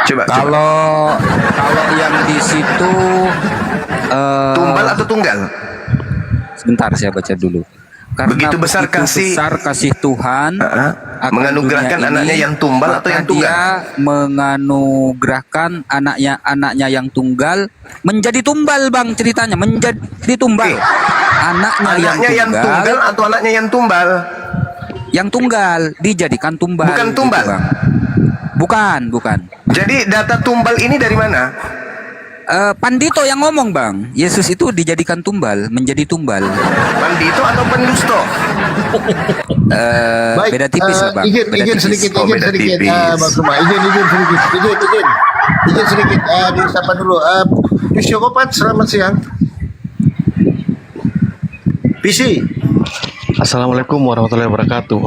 Coba. Kalau yang di situ Tumbal atau tunggal? sebentar saya baca dulu. Karena Begitu besar kasih Tuhan akan menganugerahkan dunia anaknya ini, yang tumbal atau yang maka tunggal? Dia menganugerahkan anaknya yang tunggal menjadi tumbal, Bang, ceritanya menjadi tumbal. Oke. Anaknya yang tunggal atau anaknya yang tumbal? Yang tunggal dijadikan tumbal. Bukan tumbal. Gitu, Bang. Bukan. Jadi data tumbal ini dari mana? Pandito yang ngomong, Bang. Yesus itu dijadikan tumbal, menjadi tumbal. Pandito atau pendusto? Baik, Beda tipis lah, Bang. izin Beda tipis. sedikit, Oh, beda tipis. Bang Suma, izin sedikit, disapa dulu. Psikopat, selamat siang. PC. Assalamualaikum warahmatullahi wabarakatuh.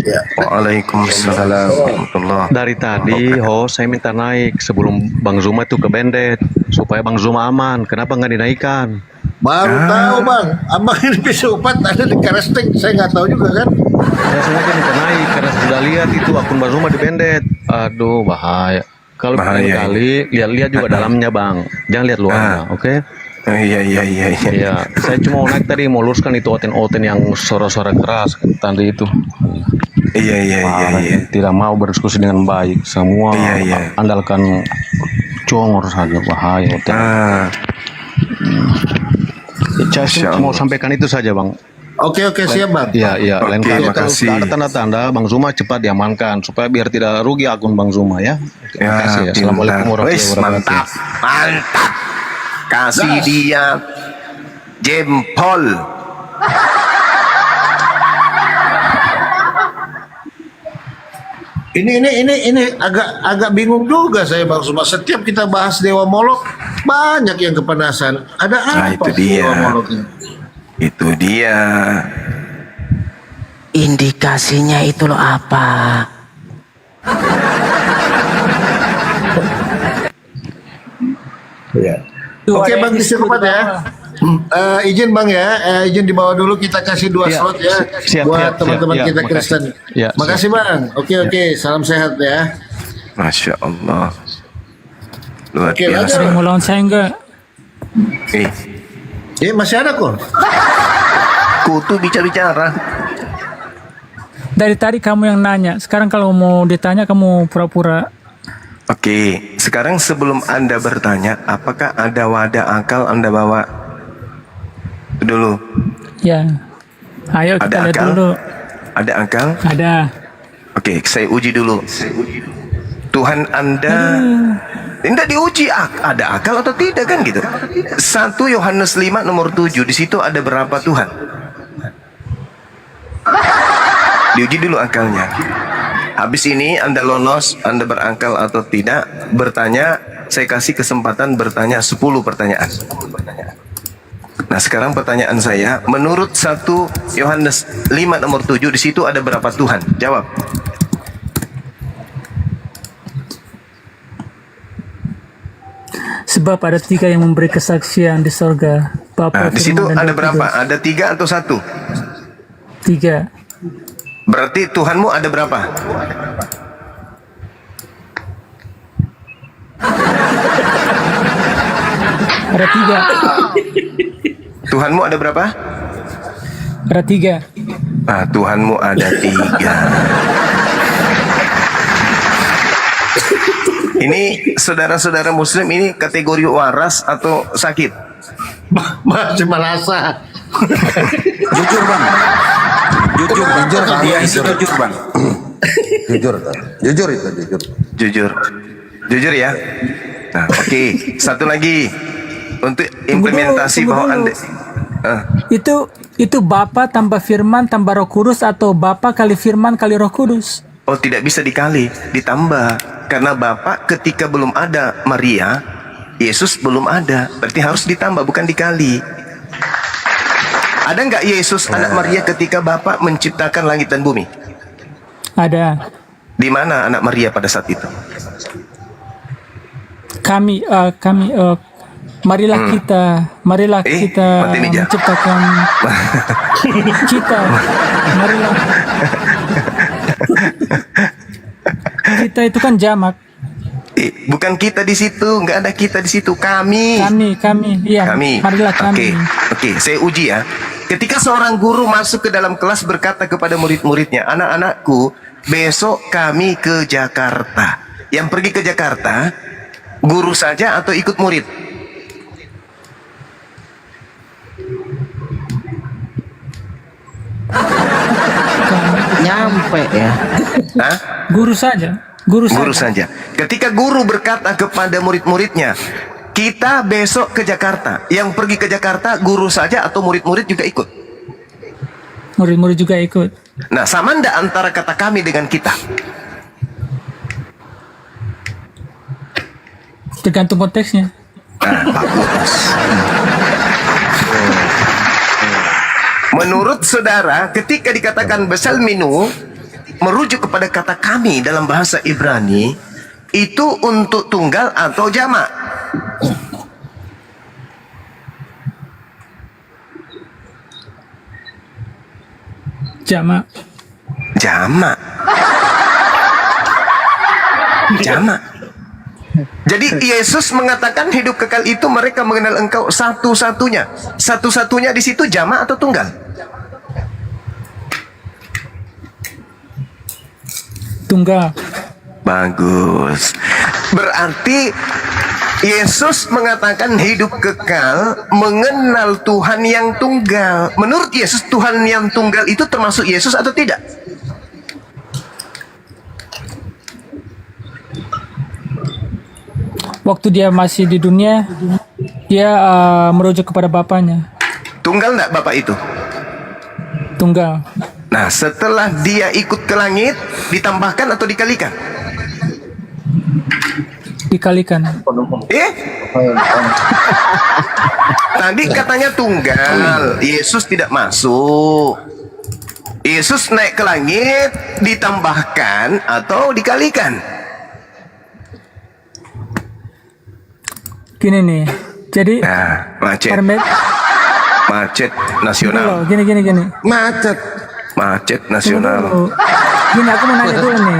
Ya. Waalaikumsalam warahmatullahi. Dari tadi, saya minta naik sebelum Bang Zuma itu ke Bendet supaya Bang Zuma aman. Kenapa nggak dinaikkan? Baru tahu bang, abang ini psikopat ada di Karesteng, saya nggak tahu juga kan. Saya sengaja minta naik karena sudah lihat itu akun Bang Zuma di Bendet. Aduh, bahaya. Kalau Bahaya kali lihat juga dalamnya, Bang. Jangan lihat luarnya, oke? Iya. Iya, saya cuma mau naik tadi mau luruskan itu oten yang suara-suara keras tadi itu. Iya. Tidak mau berdiskusi dengan baik. Semua Iya. andalkan congor saja, bahaya. Saya mau sampaikan itu saja, Bang. Oke, siap bang. Iya. Lain Oke, kali kalau makasih. sudah ada tanda-tanda, Bang Zuma cepat diamankan supaya biar tidak rugi akun Bang Zuma ya. Terima kasih ya. Assalamualaikum warahmatullahi wabarakatuh. Mantap. Kasih dia jempol. Ini agak bingung juga saya bang Suma. Setiap kita bahas Dewa Molok banyak yang kepanasan. Ada Nah, apa itu sih dia. Dewa Molok ini? Itu dia. Indikasinya itu loh apa? Oke bang psikopat ya. Izin bang ya, izin dibawa dulu kita kasih 2 slot ya buat teman-teman siap, kita makasih. Kristen. Ya, Makasih bang. Oke, salam sehat ya. Masya Allah. Luar Oke, biasa. lanjut. Mau lawan saya enggak? Masih ada kok. Kutu bicara-bicara. Dari tadi kamu yang nanya. Sekarang kalau mau ditanya kamu pura-pura. Oke, sekarang sebelum Anda bertanya, apakah ada wadah akal Anda bawa dulu? Ya. Ayo Ada kita lihat akal? dulu. Ada akal? Ada. Oke, saya uji dulu. Tuhan Anda tidak diuji ada akal atau tidak kan gitu. 1 Yohanes 5 nomor 7 di situ ada berapa Tuhan? Diuji dulu akalnya. Habis ini Anda lolos, Anda berakal atau tidak, bertanya, saya kasih kesempatan bertanya 10 pertanyaan. Nah, sekarang pertanyaan saya, menurut 1 Yohanes 5 nomor 7 di situ ada berapa Tuhan? Jawab. Sebab ada 3 yang memberi kesaksian di sorga. Bapa, Nah, di situ Firman, dan ada Roh berapa? Kudus. Ada 3 atau 1? 3. Berarti Tuhanmu ada berapa? Ada 3. Tuhanmu ada berapa? Ada 3. Ah, Tuhanmu ada 3. Ini saudara-saudara Muslim ini kategori waras atau sakit? Masih merasa. Jujur, Bang. Jujur, Bang. dia itu jujur, Bang. Jujur itu. Jujur ya. Nah, oke. Satu lagi untuk implementasi Tunggu bahwa dulu. Anda Itu Bapa tambah Firman tambah Roh Kudus atau Bapa kali Firman kali Roh Kudus? oh tidak bisa dikali, ditambah. Karena Bapa ketika belum ada Maria, Yesus belum ada. Berarti harus ditambah bukan dikali. Ada nggak Yesus anak Maria ketika Bapa menciptakan langit dan bumi? Ada. Di mana anak Maria pada saat itu? Marilah kita mati meja. menciptakan marilah kita itu kan jamak. Bukan kita di situ, nggak ada kita di situ. Kami. Iya. Kami. Marilah kami. Oke, saya uji ya. Ketika seorang guru masuk ke dalam kelas berkata kepada murid-muridnya, anak-anakku, besok kami ke Jakarta. Yang pergi ke Jakarta, guru saja atau ikut murid? Nyampe ya. Hah? Guru saja. Guru saja. Ketika guru berkata kepada murid-muridnya, kita besok ke Jakarta. Yang pergi ke Jakarta guru saja atau murid-murid juga ikut? Murid-murid juga ikut. Nah, sama ndak antara kata kami dengan kita? Tergantung konteksnya. Nah, bagus. Menurut saudara, ketika dikatakan besal minu, merujuk kepada kata kami dalam bahasa Ibrani, itu untuk tunggal atau jamak? Jamak. Jamak. Jamak. Jadi Yesus mengatakan hidup kekal itu mereka mengenal engkau satu-satunya. Satu-satunya di situ jamak atau tunggal? Tunggal. Bagus. Berarti Yesus mengatakan hidup kekal mengenal Tuhan yang tunggal. Menurut Yesus Tuhan yang tunggal itu termasuk Yesus atau tidak? Waktu dia masih di dunia, dia merujuk kepada Bapaknya. Tunggal enggak Bapak itu? Tunggal. Nah, setelah dia ikut ke langit, ditambahkan atau dikalikan? Dikalikan. Tadi katanya tunggal, Yesus tidak masuk. Yesus naik ke langit, ditambahkan atau dikalikan? Gini nih, jadi Nah, macet nasional. Gini. Macet nasional. Gini, aku mau nanya dulu nih.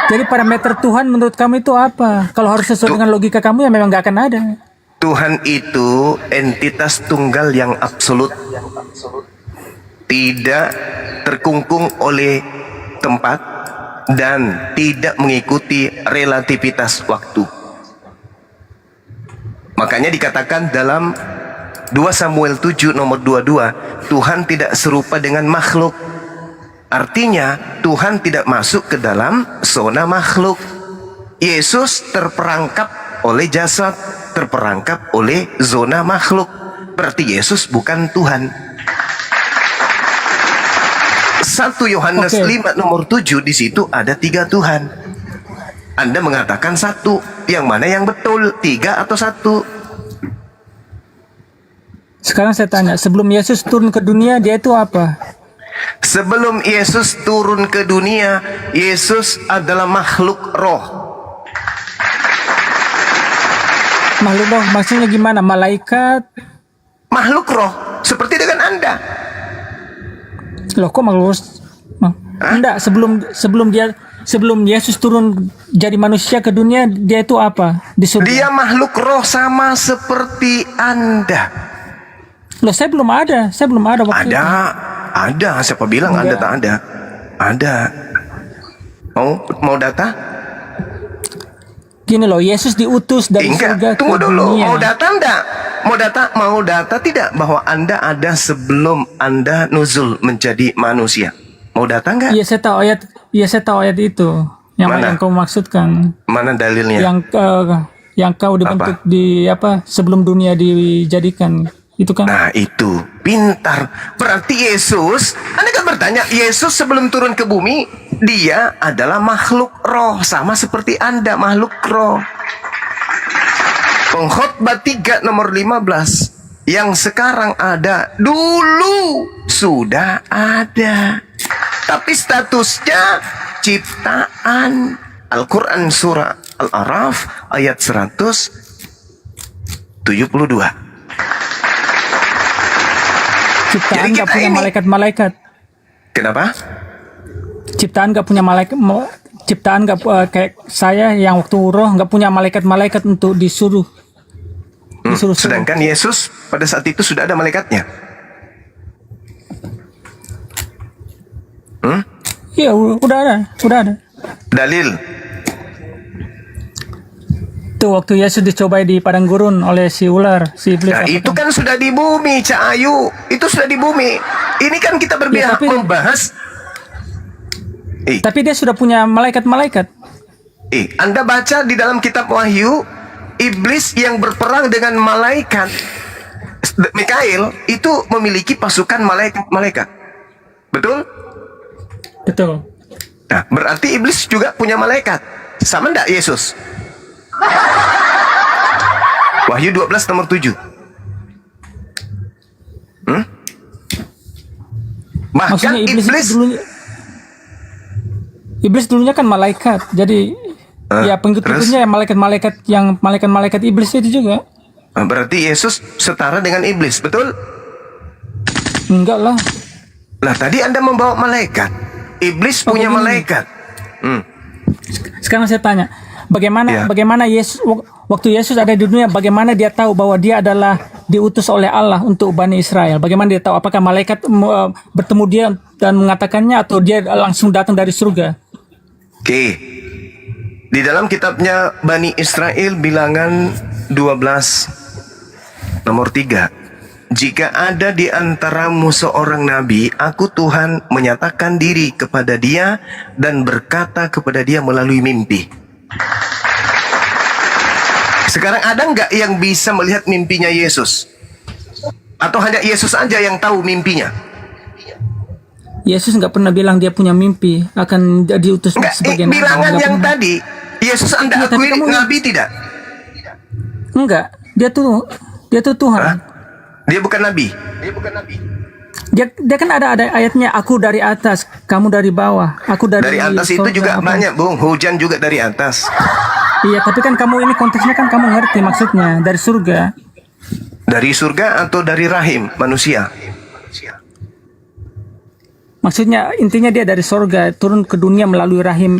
Jadi parameter Tuhan menurut kamu itu apa? Kalau harus sesuai dengan logika kamu ya memang nggak akan ada. Tuhan itu entitas tunggal yang absolut, tidak terkungkung oleh tempat dan tidak mengikuti relativitas waktu. Makanya dikatakan dalam 2 Samuel 7 nomor 22, Tuhan tidak serupa dengan makhluk. Artinya Tuhan tidak masuk ke dalam zona makhluk. Yesus terperangkap oleh jasad, terperangkap oleh zona makhluk. Berarti Yesus bukan Tuhan. 1 Yohanes 5 nomor 7, di situ ada 3 Tuhan. Anda mengatakan 1, yang mana yang betul, 3 atau 1? Sekarang saya tanya, sebelum Yesus turun ke dunia, dia itu apa? Sebelum Yesus turun ke dunia, Yesus adalah makhluk roh. Makhluk roh, maksudnya gimana? Malaikat? Makhluk roh, seperti dengan Anda. Loh, kok makhluk roh? Enggak, sebelum Yesus turun jadi manusia ke dunia, dia itu apa? Di surga. Dia makhluk roh sama seperti Anda. Loh, saya belum ada waktu itu. Ada. Siapa bilang Anda tak ada? Ada. Mau data? Gini loh, Yesus diutus dari surga ke Tunggu dulu. dunia. Mau data enggak? Mau data tidak bahwa Anda ada sebelum Anda nuzul menjadi manusia? Mau data enggak? Iya, saya tahu ayat itu. Yang kau maksudkan. Mana dalilnya? Yang kau dibentuk sebelum dunia dijadikan. Itu kan. Nah, itu pintar. Berarti Yesus, Anda kan bertanya, Yesus sebelum turun ke bumi, dia adalah makhluk roh, sama seperti Anda makhluk roh. Pengkhotbah 3 nomor 15, yang sekarang ada, dulu sudah ada. Tapi statusnya ciptaan. Al-Quran surah Al-A'raf ayat 172. Ciptaan nggak punya malaikat-malaikat. Kenapa? Ciptaan nggak punya ciptaan nggak kayak saya yang waktu roh nggak punya malaikat-malaikat untuk disuruh. Sedangkan Yesus pada saat itu sudah ada malaikatnya. Iya, udah ada. Dalil. Itu waktu Yesus dicobai di padang gurun oleh si ular, si iblis. Nah, itu kan sudah di bumi, Cak Ayu. Itu sudah di bumi. Ini kan kita Ya, tapi- membahas. Tapi dia sudah punya malaikat-malaikat. Anda baca di dalam kitab Wahyu, iblis yang berperang dengan malaikat Mikail itu memiliki pasukan malaikat. Betul? Betul. Nah, berarti iblis juga punya malaikat. Sama enggak Yesus? Wahyu 12 nomor 7. Bahkan Maksudnya iblis dulunya kan malaikat. Jadi ya pengikut-pengikutnya yang malaikat iblis itu juga. Berarti Yesus setara dengan iblis, betul? Enggak lah. Lah tadi Anda membawa malaikat. Iblis punya begini. malaikat. Sekarang saya tanya, Ya. bagaimana Yesus waktu Yesus ada di dunia, bagaimana dia tahu bahwa dia adalah diutus oleh Allah untuk Bani Israel? Bagaimana dia tahu? Apakah malaikat bertemu dia dan mengatakannya, atau dia langsung datang dari surga? Oke. Di dalam kitabnya Bani Israel bilangan 12 nomor 3. Jika ada di antaramu seorang nabi, aku Tuhan menyatakan diri kepada dia dan berkata kepada dia melalui mimpi. Sekarang ada nggak yang bisa melihat mimpinya Yesus? Atau hanya Yesus aja yang tahu mimpinya? Yesus nggak pernah bilang dia punya mimpi akan diutus Enggak, sebagai nabi. bilangan Nggak yang pernah. tadi Yesus Anda Iya, tapi akui kamu- nabi tidak? Enggak, dia tuh Tuhan. Hah? Dia bukan nabi. Dia kan ada ayatnya, aku dari atas, kamu dari bawah, aku Dari atas itu sorga, juga apa. banyak, Bung. Hujan juga dari atas. Iya, tapi kan kamu ini konteksnya kan kamu ngerti maksudnya dari surga. Dari surga atau dari rahim manusia? Maksudnya intinya dia dari surga turun ke dunia melalui rahim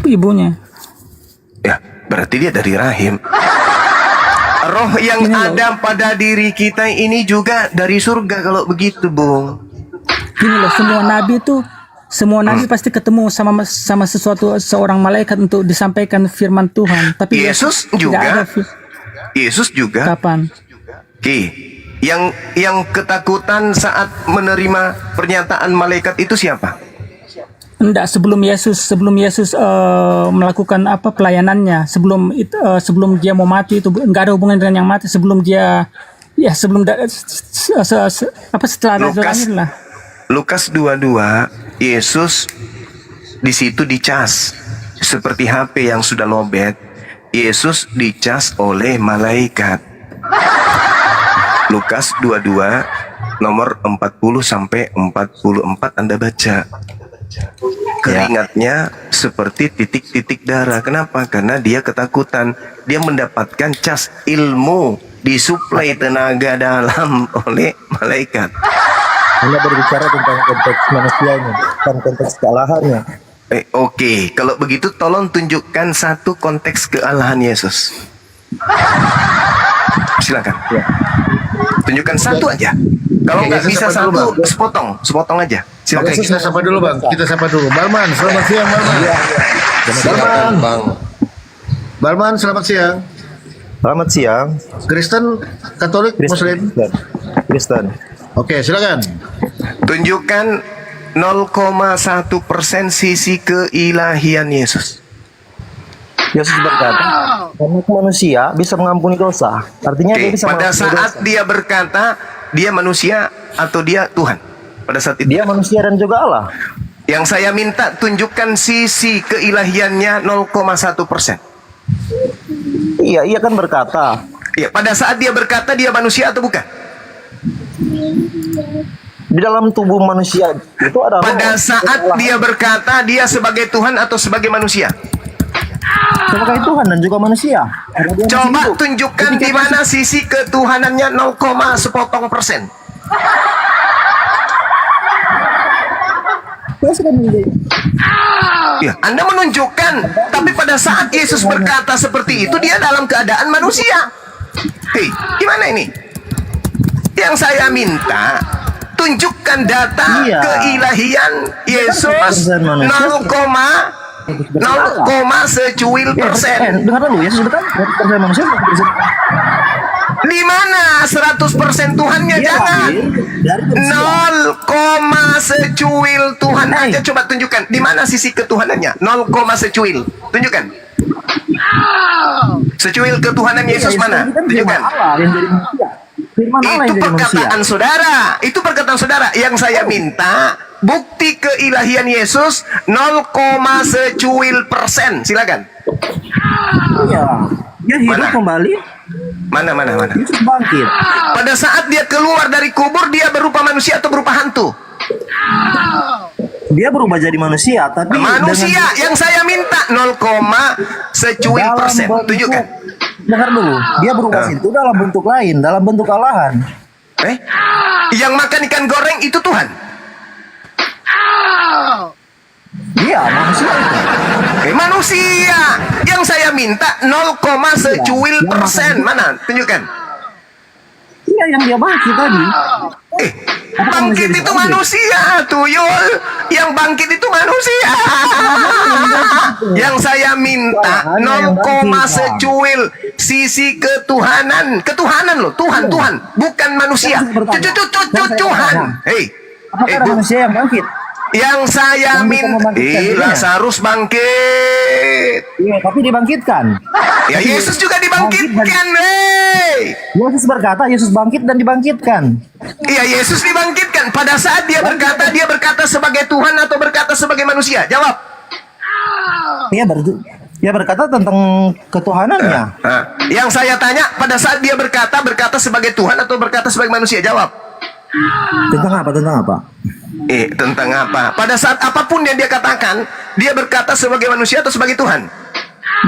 ibunya. Ya, berarti dia dari rahim. Roh yang Ini loh. ada pada diri kita ini juga dari surga kalau begitu, Bung. Gini loh, semua nabi pasti ketemu sama seorang malaikat untuk disampaikan firman Tuhan. Tapi Yesus tidak juga. ada Yesus juga. kapan? Oke. Yang ketakutan saat menerima pernyataan malaikat itu siapa? Enggak, sebelum Yesus melakukan pelayanannya, sebelum dia mau mati itu enggak ada hubungan dengan yang mati, sebelum dia setelah ada lahir lah. Lukas 22, Yesus di situ dicas seperti HP yang sudah lobet. Yesus dicas oleh malaikat. Lukas 22 nomor 40 sampai 44 Anda baca. Keringatnya seperti titik-titik darah. Kenapa? Karena dia ketakutan. Dia mendapatkan cas ilmu, disuplai tenaga dalam oleh malaikat. Anda berbicara tentang konteks manusianya, bukan konteks kealahannya. Oke. Kalau begitu tolong tunjukkan satu konteks kealahan Yesus. Silakan. Ya. Tunjukkan satu aja. Kalau Oke, nggak kita bisa sapa dulu, satu, sepotong aja. Silakan. Oke, kita sapa dulu, Bang. Balman, selamat siang, Balman. Silakan, Bang. Balman, selamat siang. Selamat siang. Kristen, Katolik, Muslim. Kristen. Oke, silakan. Tunjukkan 0,1% sisi keilahian Yesus. Yesus berkata, karena manusia bisa mengampuni dosa. Artinya dia Oke. bisa Pada mengampuni saat dosa. dia berkata dia manusia atau dia Tuhan. Pada saat itu. Dia manusia dan juga Allah. Yang saya minta tunjukkan sisi keilahiannya 0,1%. Iya, ia kan berkata, Ya, pada saat dia berkata dia manusia atau bukan? di dalam tubuh manusia itu ada roh. Pada saat dia berkata dia sebagai Tuhan atau sebagai manusia? sebagai Tuhan dan juga manusia. Karena dia masih Coba hidup. tunjukkan di mana sisi ketuhanannya 0,1%. Dia sudah menjadi Ya, Anda menunjukkan, tapi pada saat Yesus berkata seperti itu, dia dalam keadaan manusia. Hei, gimana ini? Yang saya minta, tunjukkan data Iya. keilahian Yesus 0, secuil persen. Dengar dulu, Yesus betul persen manusia. Di mana 100% Tuhannya? Dia Jangan. lahir dari manusia. 0, secuil Tuhan aja. Coba tunjukkan di mana sisi ketuhanannya. 0, secuil. Tunjukkan. Secuil ketuhanan Yesus mana? Tunjukkan. Allah yang jadi manusia. Firman Allah Itu yang jadi manusia. perkataan saudara. Itu perkataan saudara. Yang saya minta bukti keilahian Yesus 0, secuil persen. Silakan. Iya. Dia hidup Mana? kembali. Mana? Yesus bangkit. Pada saat dia keluar dari kubur, dia berupa manusia atau berupa hantu? Dia berubah jadi manusia, tapi Manusia. Yang saya minta 0, secuil dalam persen. bentuk- Tunjukkan. Dengar dulu, dia berubah itu dalam bentuk lain, dalam bentuk Allahan. Yang makan ikan goreng itu Tuhan. Iya, manusia itu. Manusia. Yang saya minta 0, secuil Yang persen. makan- Mana? Tunjukkan. Iya, yang dia bangkit tadi. Bangkit itu manusia, tuyul. Yang bangkit itu manusia. Yang saya minta 0, secuil sisi ketuhanan. Ketuhanan loh, Tuhan, bukan manusia. Tuhan. Hei, Apakah ada Bu. manusia yang bangkit? Yang saya Yang bisa minta, membangkitkan dirinya. Lazarus bangkit. Iya, tapi dibangkitkan. Ya Yesus juga dibangkitkan, hei. Yesus berkata, Yesus bangkit dan dibangkitkan. Iya, Yesus dibangkitkan. Pada saat dia berkata sebagai Tuhan atau berkata sebagai manusia? Jawab. Dia berkata tentang ketuhanannya. Yang saya tanya, pada saat dia berkata sebagai Tuhan atau berkata sebagai manusia? Jawab. Tentang apa? Tentang apa? Pada saat apapun yang dia katakan, dia berkata sebagai manusia atau sebagai Tuhan?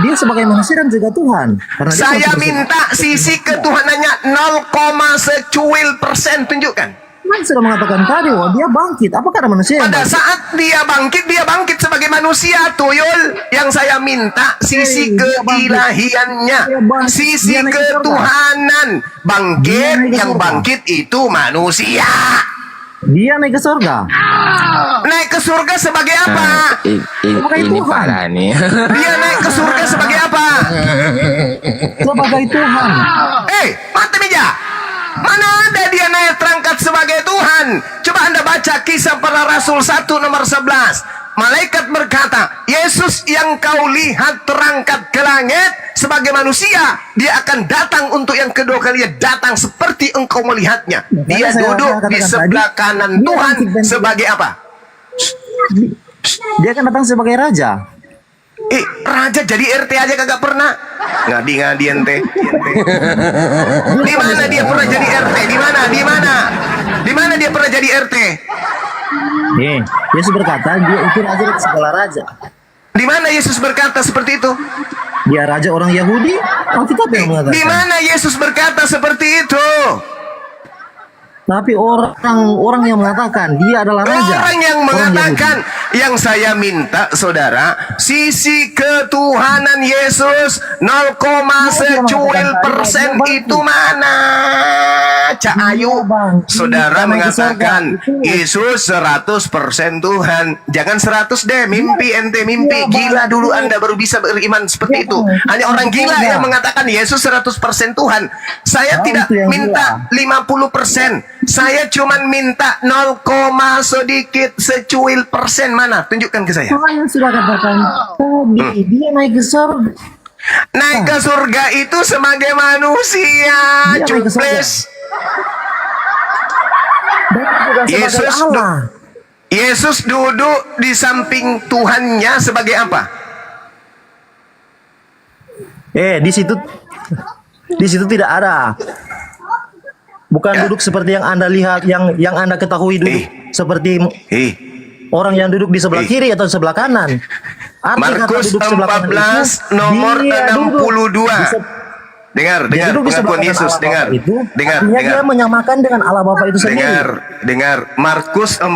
Dia sebagai manusia dan juga Tuhan. Karena dia Saya masih minta sisi ketuhanannya 0, secuil persen. Tunjukkan. Kan sudah mengatakan tadi, oh dia bangkit. Apakah ada manusia yang Pada bangkit? saat dia bangkit sebagai manusia, tuyul. Yang saya minta sisi Dia bangkit. keilahiannya, Dia bangkit. sisi Dia naik ke surga. ketuhanan. Dia Bangkit, naik ke yang surga. bangkit itu manusia. Dia naik ke surga. Naik ke surga sebagai apa? Sebagai Tuhan. Dia naik ke surga sebagai apa? Sebagai Tuhan. Mati meja. Mana ada dia naik terangkat sebagai Tuhan? Coba Anda baca Kisah Para Rasul 1 nomor 11. Malaikat berkata, Yesus yang kau lihat terangkat ke langit sebagai manusia, dia akan datang untuk yang kedua kalinya datang seperti engkau melihatnya. Dia Saya duduk katakan di tadi, sebelah kanan dia Tuhan bangkit dan sebagai apa? Dia akan datang sebagai raja. Raja jadi RT aja kagak pernah. Ngadi-ngadi ente. Di mana dia pernah jadi RT? Di mana dia pernah jadi RT? Yesus berkata dia itu raja dari segala raja. Di mana Yesus berkata seperti itu? Dia raja orang Yahudi. Alkitab yang mengatakan. Di mana Yesus berkata seperti itu? Tapi orang yang mengatakan dia adalah raja. Orang yang mengatakan, yang saya minta saudara, sisi ketuhanan Yesus 0, secuil persen itu mana? Cak Ayu, saudara mengatakan Yesus 100% Tuhan. Jangan 100 deh, mimpi ente mimpi. Gila dulu Anda baru bisa beriman seperti itu. Hanya orang gila yang mengatakan Yesus 100% Tuhan. Saya tidak minta 50%. Saya cuman minta 0, sedikit secuil persen. Mana? Tunjukkan ke saya. Yang sudah katakan tadi dia naik ke surga. Naik ke surga itu sebagai manusia. Dia naik ke surga. Cuples. Dan juga sebagai Allah. Yesus duduk di samping Tuhannya sebagai apa? Di situ tidak ada. Bukan duduk seperti yang Anda lihat, yang Anda ketahui duduk seperti orang yang duduk di sebelah kiri atau sebelah kanan. Arti kata Markus duduk sebelah kanan 14 itu, nomor dia duduk 62. Dengar, Dia dengar duduk di sebelah pengakuan kanan Yesus, Allah dengar. Bapa itu, Dengar, artinya dengar. dia menyamakan dengan Allah Bapa itu sendiri. Dengar. Markus 14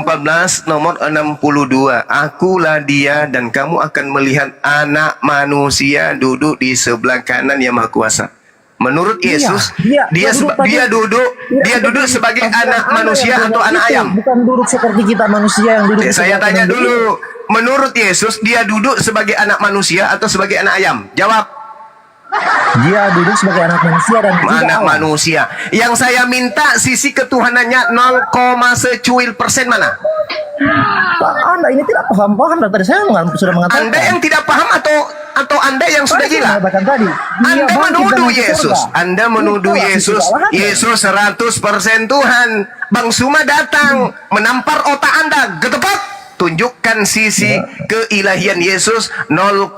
nomor 62. Akulah dia dan kamu akan melihat anak manusia duduk di sebelah kanan yang Maha Kuasa. Menurut Yesus, dia duduk sebagai anak manusia atau anak ayam. Bukan duduk seperti kita manusia yang duduk di Saya sebelah tanya kanan dulu, menurut Yesus dia duduk sebagai anak manusia atau sebagai anak ayam? Jawab. Dia duduk sebagai anak manusia dan juga Anak Allah. manusia. Yang saya minta sisi ketuhanannya 0,1% mana? Pak, Anda ini tidak paham dari tadi saya sudah mengatakan. Anda yang tidak paham atau Anda yang sudah Saya gila? mengatakan tadi. Dia Anda bangkit menuduh dari Yesus. surga. Anda menuduh Itulah Yesus. sisi Allah Anda. Yesus 100% Tuhan. Bang Suma datang menampar otak Anda. Getepak. Tunjukkan sisi keilahian Yesus 0,1%.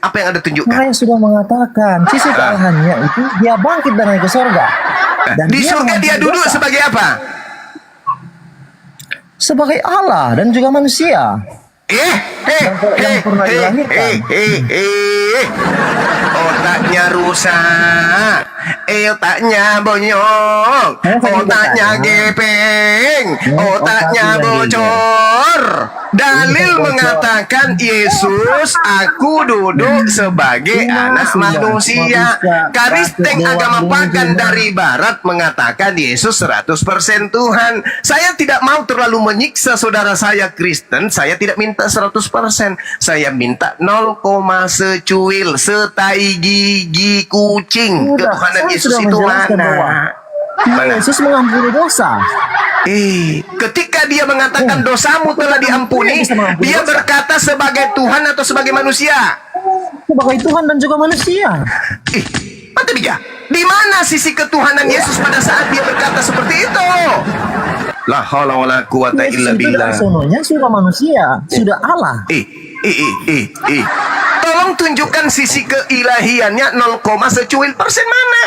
Apa yang Anda tunjukkan? Saya sudah mengatakan sisi kealahannya itu dia bangkit dan naik ke surga. Dan Di surga dia duduk dosa sebagai apa? sebagai Allah dan juga manusia. Yang pernah dilahirkan. Otaknya rusak, otaknya bonyok, otaknya gepeng, otaknya bocor. Dalil mengatakan Yesus, aku duduk sebagai anak manusia. Karisteng agama pagan dari barat mengatakan Yesus 100% Tuhan. Saya tidak mau terlalu menyiksa saudara saya Kristen. Saya tidak minta 100%. Saya minta 0, secuil, setai gigi kucing. Sudah, Ketuhanan saya Yesus sudah itu menjelaskan bahwa mana? Yesus mengampuni dosa. Ketika dia mengatakan dosamu telah diampuni, dia berkata sebagai Tuhan atau sebagai manusia? Sebagai Tuhan dan juga manusia. Mati bija. Di mana sisi ketuhanan Yesus pada saat dia berkata seperti itu? La haula wala quwata illa Yesus itu billah. dari sononya sudah manusia, sudah Allah. Tolong tunjukkan sisi keilahiannya 0, secuil% mana?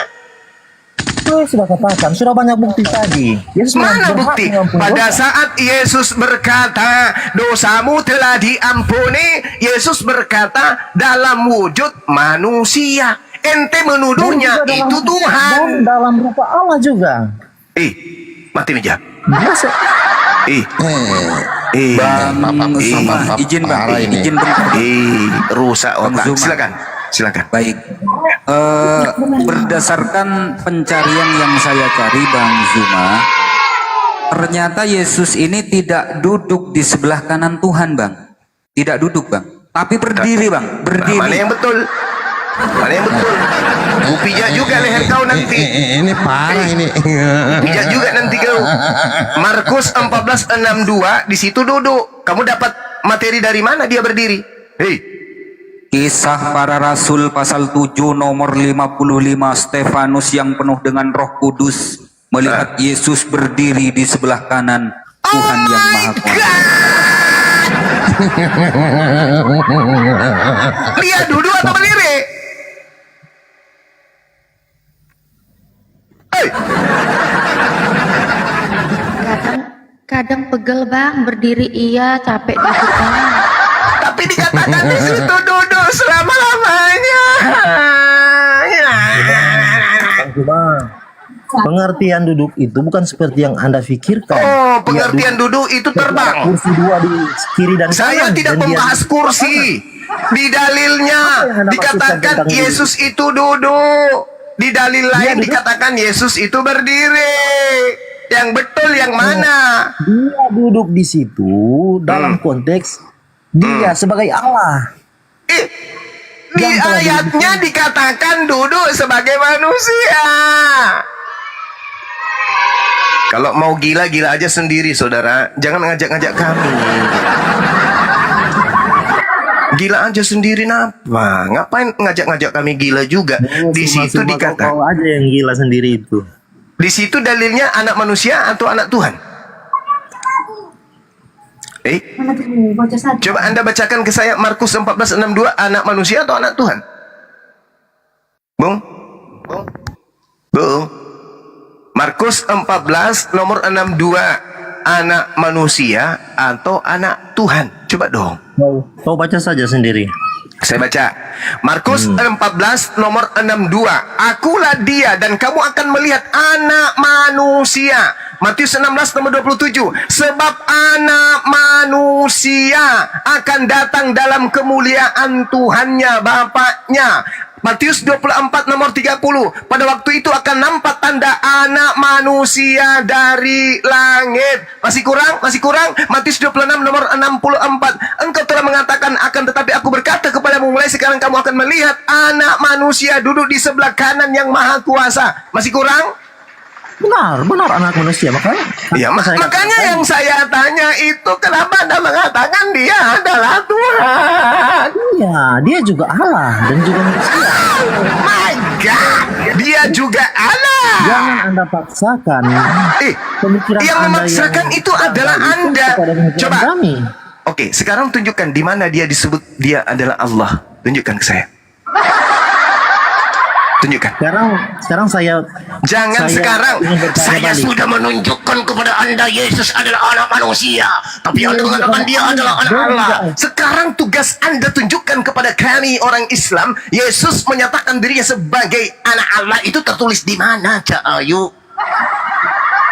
Saya sudah katakan, sudah banyak bukti tadi. Yesus Mana berhak bukti? mengampuni Pada dosa. saat Yesus berkata, dosamu telah diampuni, Yesus berkata dalam wujud manusia. Ente menuduhnya Dan juga itu Tuhan. Dan dalam rupa Allah juga. Mati meja. Biasa. Bang Zuma, izin Bang, izin bentar. Rusak Bang otak. Zuma. Silakan. Baik. Berdasarkan pencarian yang saya cari Bang Zuma, ternyata Yesus ini tidak duduk di sebelah kanan Tuhan Bang. Tidak duduk Bang, tapi berdiri Bang, berdiri. Mana yang betul? Mana yang betul? Ku pijak juga leher kau nanti. Ini parah ini. Pijak juga nanti kau. Markus 14:62 di situ duduk. Kamu dapat materi dari mana dia berdiri? Kisah Para Rasul pasal 7 nomor 55, Stefanus yang penuh dengan Roh Kudus melihat Yesus berdiri di sebelah kanan Tuhan yang Maha Kuasa. Dia duduk atau berdiri? Kadang pegel Bang, berdiri iya, capek duduk Bang. Tapi dikatakan di situ duduk selama-lamanya. Cuma pengertian duduk itu bukan seperti yang Anda pikirkan. Oh, pengertian duduk itu terbang. Kursi dua di kiri dan kanan. Saya tidak dan dia- membahas kursi. Di dalilnya Apa yang Anda dikatakan maksudkan tentang Yesus itu duduk. Di dalil lain duduk. dikatakan Yesus itu berdiri. Yang betul yang mana? Dia duduk di situ dalam konteks dia sebagai Allah. Di Yang telah ayatnya dikatakan duduk sebagai manusia. Kalau mau gila-gila aja sendiri, saudara. Jangan ngajak-ngajak kami. Gila aja sendiri napa? Ngapain ngajak-ngajak kami gila juga? Di situ dikatakan. Kau aja yang gila sendiri itu. Di situ dalilnya anak manusia atau anak Tuhan? Coba Anda bacakan ke saya Markus 14:62, anak manusia atau anak Tuhan? Bung? Markus 14 nomor 62, anak manusia atau anak Tuhan? Coba dong. Kau baca saja sendiri. Saya baca Markus 14 nomor 62. Akulah dia dan kamu akan melihat anak manusia. Matius 16 nomor 27. Sebab anak manusia akan datang dalam kemuliaan Tuhannya Bapaknya. Matius 24 nomor 30. Pada waktu itu akan nampak tanda anak manusia dari langit. Masih kurang? Masih kurang? Matius 26 nomor 64. Engkau telah mengatakan akan, tetapi aku berkata kepadamu, mulai sekarang kamu akan melihat anak manusia duduk di sebelah kanan yang maha kuasa. Masih kurang? Benar anak manusia. Ya, makanya yang saya tanya itu, kenapa Anda mengatakan dia adalah Tuhan? Iya, dia juga Allah dan juga manusia. Oh my God, dia juga Allah. Jangan Anda paksakan. Pemikiran Yang Anda memaksakan yang itu adalah itu Anda. kepada pemikiran Coba. kami. Oke, sekarang tunjukkan di mana dia disebut dia adalah Allah. Tunjukkan ke saya. Tunjukkan. Sekarang saya Jangan sekarang. ingin bertanya Saya balik. sudah menunjukkan kepada Anda Yesus adalah anak manusia, tapi Anda mengatakan dia adalah anak Allah. Sekarang tugas Anda tunjukkan kepada kami orang Islam, Yesus menyatakan dirinya sebagai anak Allah itu tertulis di mana, Cak Ayu?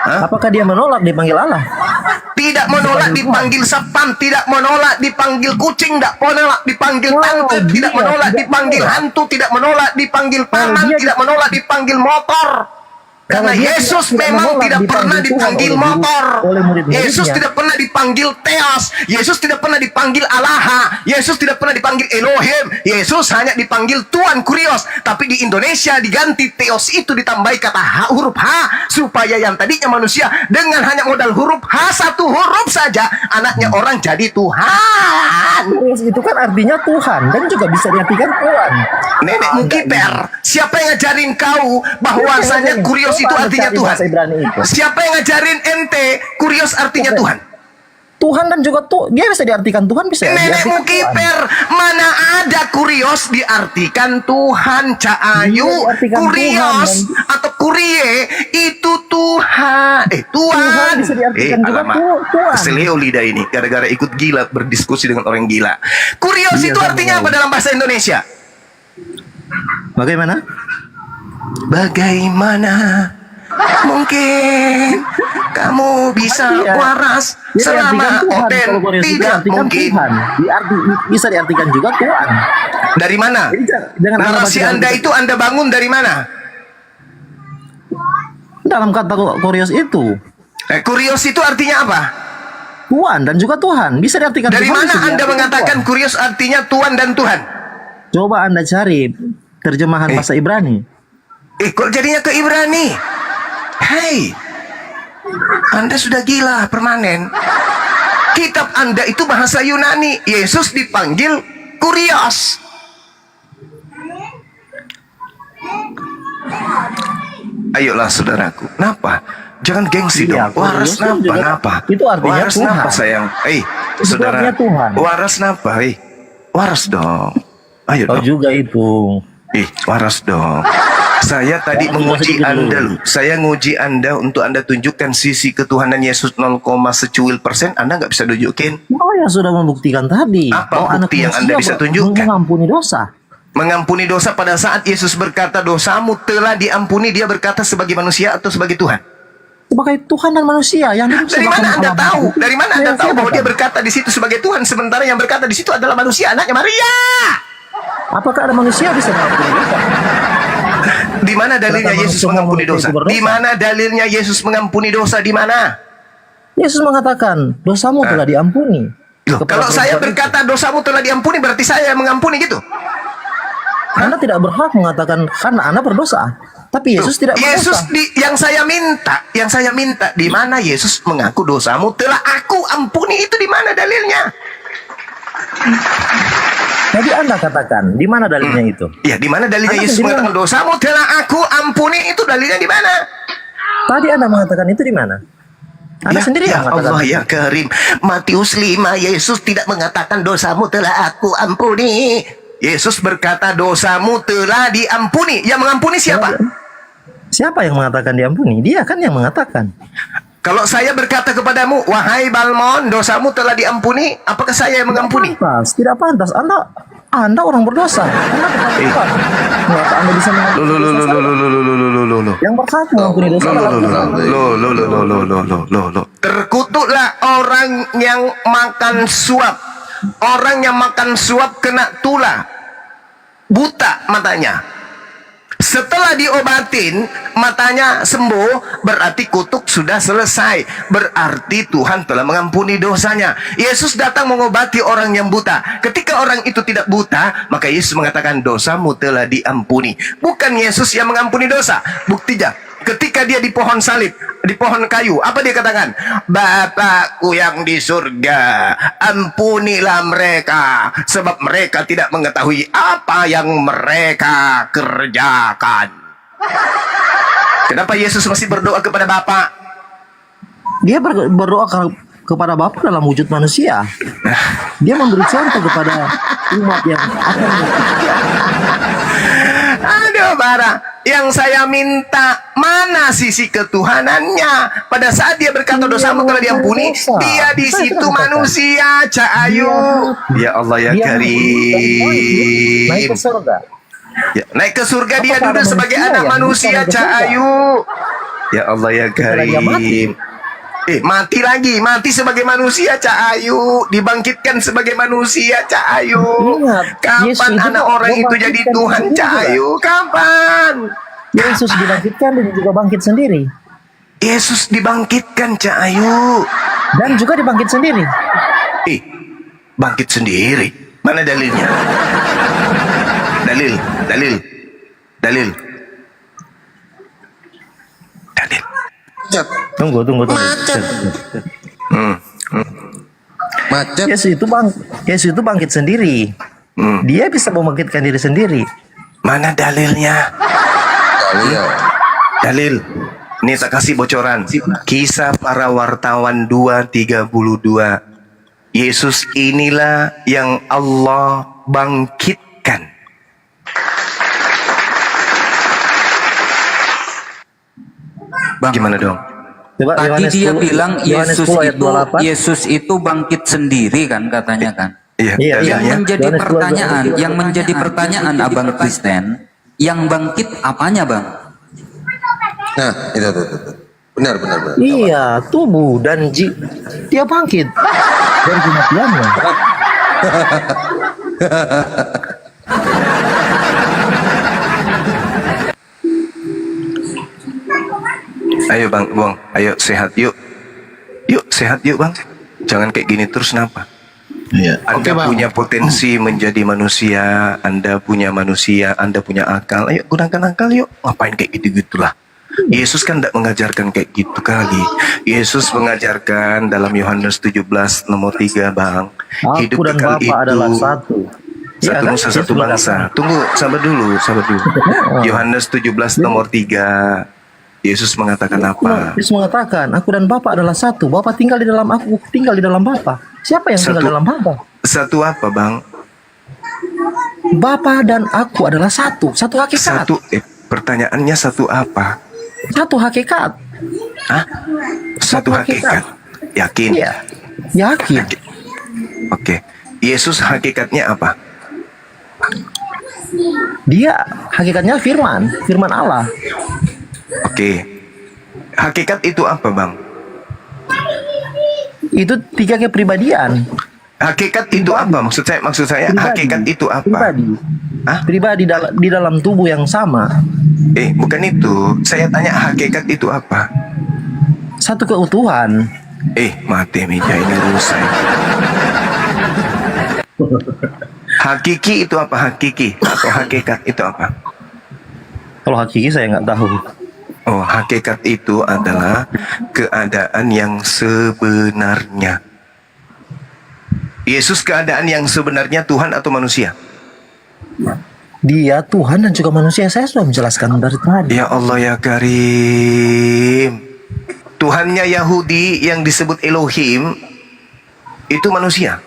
Apakah dia menolak dipanggil Allah? Tidak menolak dipanggil sapam, tidak menolak dipanggil kucing, tidak menolak dipanggil tante, tidak menolak dipanggil hantu, tidak menolak dipanggil paman, tidak menolak dipanggil motor. Karena Yesus memang tidak pernah dipanggil motor. Yesus tidak pernah dipanggil Theos. Yesus tidak pernah dipanggil Allah. Yesus tidak pernah dipanggil Elohim. Yesus hanya dipanggil Tuan Kurios. Tapi di Indonesia diganti Theos itu ditambahi kata huruf H, supaya yang tadinya manusia dengan hanya modal huruf H, satu huruf saja, anaknya orang jadi Tuhan. Itu kan artinya Tuhan dan juga bisa diartikan Tuhan. Nenekmu kiper. Siapa yang ngajarin kau bahwasanya Kurios itu artinya Tuhan? Siapa yang ngajarin ente Kurios artinya Tuhan? Tuhan dan juga dia bisa diartikan Tuhan, bisa Nenekmu kiper. Mana ada Kurios diartikan Tuhan, Cak Ayu? Kurios atau kurie itu Tuhan. Tuhan. bisa diartikan juga Tuhan. Keselio lidah ini gara-gara ikut gila berdiskusi dengan orang gila. Kurios itu artinya apa dalam bahasa Indonesia? Bagaimana? Bagaimana mungkin kamu bisa waras selama tidak mungkin? Bisa diartikan juga Tuhan. Dari mana? Jangan narasi Anda itu Anda bangun dari mana? Dalam kata Kurios itu. Kurios itu artinya apa? Tuhan dan juga Tuhan. Bisa diartikan dari Tuhan, mana Anda mengatakan Kurios artinya Tuhan dan Tuhan? Coba Anda cari terjemahan bahasa Ibrani. Kok jadinya ke Ibrani? Hei, Anda sudah gila permanen. Kitab Anda itu bahasa Yunani. Yesus dipanggil Kurios. Ayolah saudaraku, kenapa? Jangan gengsi dong. Waras napa? Itu artinya waras Tuhan. napa sayang? Saudara, Tuhan. waras napa? Waras dong. Ayo dong. juga itu. Waras dong. Saya tadi menguji Anda loh. Saya nguji Anda untuk Anda tunjukkan sisi ketuhanan Yesus 0, secuil persen. Anda nggak bisa tunjukin. Ya sudah membuktikan tadi. Apa bukti yang Anda bisa tunjukkan? Mengampuni dosa. Mengampuni dosa pada saat Yesus berkata dosamu telah diampuni. Dia berkata sebagai manusia atau sebagai Tuhan? Sebagai Tuhan dan manusia yang dari mana Anda tahu? Dari mana Anda tahu bahwa dia berkata di situ sebagai Tuhan, sementara yang berkata di situ adalah manusia, anaknya Maria? Apakah ada manusia bisa mengampuni dosa? Di mana dalilnya Yesus mengampuni dosa? Di mana dalilnya Yesus mengampuni dosa? Di mana? Yesus mengatakan dosamu telah diampuni. Kalau saya berkata dosamu telah diampuni, berarti saya yang mengampuni gitu? Anda tidak berhak mengatakan karena Anda berdosa. Tapi Yesus tidak berdosa. Yesus yang saya minta di mana Yesus mengaku dosamu telah aku ampuni, itu di mana dalilnya? Jadi Anda katakan di mana dalilnya itu? Ya, di mana dalilnya Yesus mengatakan dosamu telah aku ampuni, itu dalilnya di mana? Tadi Anda mengatakan itu di mana? Anda sendiri yang mengatakan. Allah ya Karim. Matius 5, Yesus tidak mengatakan dosamu telah aku ampuni. Yesus berkata dosamu telah diampuni. Yang mengampuni siapa? Siapa yang mengatakan diampuni? Dia kan yang mengatakan. Kalau saya berkata kepadamu, wahai Balmon, dosamu telah diampuni, apakah saya yang mengampuni? Tidak pantas. Anda orang berdosa. Mengapa Anda bisa mengampuni dosa? Yang berhak mengampuni dosa adalah Tuhan. Terkutuklah orang yang makan suap. Orang yang makan suap kena tulah, buta matanya. Setelah diobatin, matanya sembuh, berarti kutuk sudah selesai. Berarti Tuhan telah mengampuni dosanya. Yesus datang mengobati orang yang buta. Ketika orang itu tidak buta, maka Yesus mengatakan dosamu telah diampuni. Bukan Yesus yang mengampuni dosa. Buktinya, ketika dia di pohon salib, di pohon kayu, apa dia katakan? Bapakku yang di surga, ampunilah mereka, sebab mereka tidak mengetahui apa yang mereka kerjakan. Kenapa Yesus masih berdoa kepada Bapa? Dia berdoa kepada Bapa dalam wujud manusia. Dia memberi contoh kepada umat yang akan Aduh, Bara, yang saya minta, mana sisi ketuhanannya? Pada saat dia berkata dosamu telah diampuni, dia di situ manusia, Cak Ayu. Ya Allah ya Karim. naik ke surga. Ya, naik ke surga, dia duduk sebagai anak manusia, Cak Ayu. Ya Allah ya Karim. Mati lagi, mati sebagai manusia, Cak Ayu, dibangkitkan sebagai manusia, Cak Ayu. Kapan anak orang itu jadi Tuhan, Cak Ayu? Kapan? Yesus dibangkitkan dan juga bangkit sendiri. Yesus dibangkitkan, Cak Ayu, Dan juga dibangkit sendiri. Bangkit sendiri. Mana dalilnya? Dalil. Tunggu. Macet. Yesus itu bangkit sendiri. Dia bisa membangkitkan diri sendiri. Mana dalilnya? Dalil. Ini saya kasih bocoran. Kisah para wartawan 2:32. Yesus inilah yang Allah bangkitkan. Gimana dong? Coba Tadi Yohanes dia 10, bilang Yohanes 10 ayat 28. Yesus itu bangkit sendiri kan katanya kan. Iya, Iya, Yang dalilnya. menjadi Yohanes 10 pertanyaan, ayat yang menjadi pertanyaan Abang Kristen, yang bangkit apanya, Bang? Nah, itu. Benar. Iya, tubuh dan dia bangkit dari kematiannya. Ayo Bang, ayo sehat yuk. Yuk sehat yuk Bang. Jangan kayak gini terus, kenapa? Iya. Anda punya potensi menjadi manusia, Anda punya akal. Ayo gunakan akal yuk. Ngapain kayak gitu-gitulah. Yesus kan tidak mengajarkan kayak gitu kali. Yesus mengajarkan dalam Yohanes 17 nomor 3 Bang. Aku dan Bapa adalah satu. Satu nusa, satu bangsa. Tunggu, sabar dulu. Yohanes 17 nomor 3. Yesus mengatakan apa? Yesus mengatakan, aku dan Bapa adalah satu. Bapa tinggal di dalam aku, tinggal di dalam Bapa. Siapa yang tinggal dalam Bapa? Satu apa, Bang? Bapa dan aku adalah satu. Satu hakikat. Pertanyaannya satu apa? Satu hakikat. Hah? Satu hakikat. Yakin? Iya. Yakin. Oke. Yesus hakikatnya apa? Dia hakikatnya firman Allah. Oke. Hakikat itu apa, Bang? Itu tiga kepribadian. Hakikat itu apa? Maksud saya hakikat itu apa? Pribadi. Hah? Pribadi di dalam tubuh yang sama. Bukan itu. Saya tanya hakikat itu apa? Satu keutuhan. Mati meja ini rusak. Hakiki itu apa? Hakiki atau hakikat itu apa? Kalau hakiki saya nggak tahu. Oh, hakikat itu adalah keadaan yang sebenarnya. Yesus keadaan yang sebenarnya Tuhan atau manusia? Dia Tuhan dan juga manusia. Saya sudah menjelaskan dari tadi. Ya Allah ya Karim. Tuhannya Yahudi yang disebut Elohim itu manusia.